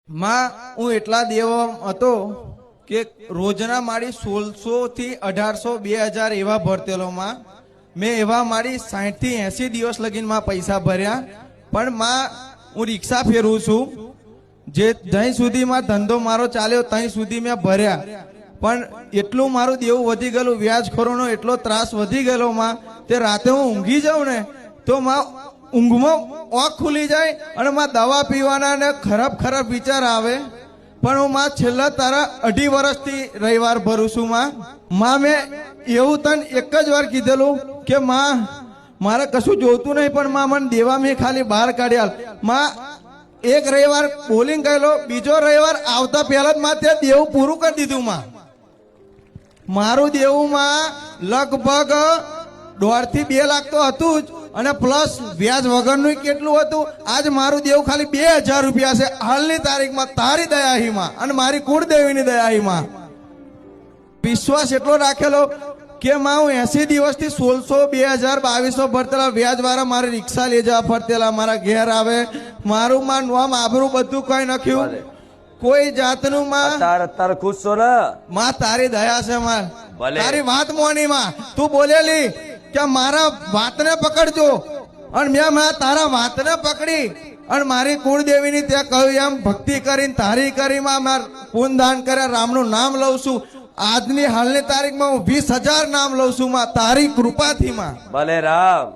માં હું એટલા દેવો હતો કે રોજના મારી 1600 થી 1800 2000 એવા ભરતેલો માં મેં એવા મારી 60 થી 80 દિવસ લગીનમાં પૈસા ભર્યા પણ માં હું રિક્ષા ફેરવું છું જે ત્યાં સુધીમાં ધંધો મારો ચાલ્યો ત્યાં સુધી મેં ભર્યા પણ એટલું મારું દેવું વધી ગયેલું વ્યાજખોરોનો એટલો ત્રાસ વધી ગયેલો માં તે રાતે હું ઊંઘી જાઉં ને તો માં ઊંઘમાં ઓખ ખુલી જાય અને માં દવા પીવાના ને ખરાબ ખરાબ વિચાર આવે પણ હું માં છેલ્લા તારા 2.5 વર્ષથી રવિવાર ભરું છું માં મેં એવું તને એક જ વાર કીધેલું કે માં મારે કશું જોતું નહીં પણ માં મને દેવા મેં ખાલી બહાર કાઢ્યા માં એક રવિવાર બોલિંગ ગયેલો બીજો રવિવાર આવતા પહેલા જ માં ત્યાં દેવું પૂરું કરી દીધું માં મારું દેવું માં લગભગ 1.5 થી 2 લાખ તો હતું જ અને પ્લસ વ્યાજ વગરનું કેટલું હતું આજ મારું દેવું ખાલી 2000 રૂપિયા છે હાલની તારીખમાં તારી દયાહીમાં અને મારી કુળદેવીની દયાહીમાં વિશ્વાસ એટલો રાખેલો કે માં હું 80 દિવસથી 1600 2000 2200 ભરતેલા વ્યાજ વાળા મારી રિક્ષા લઈ જવા ફરતેલા મારા ઘેર આવે મારું માં નામ આબરૂ બધું કઈ નાખ્યું કોઈ જાતનું માં તારે ખુશ છો ને માં તારી દયા છે માં ભલે. તારી વાત મોની માં તું બોલેલી કે મારા વાતને પકડજો અને મેં તારા વાતને પકડી અને મારી કુળદેવીની ત્યાં કહ્યું એમ ભક્તિ કરીને તારી કરી માં માર પૂનદાન કર્યા રામનું નામ લઉં છું આજની હાલની તારીખમાં હું 20,000 નામ લઉં છું માં તારી કૃપાથી માં ભલે રામ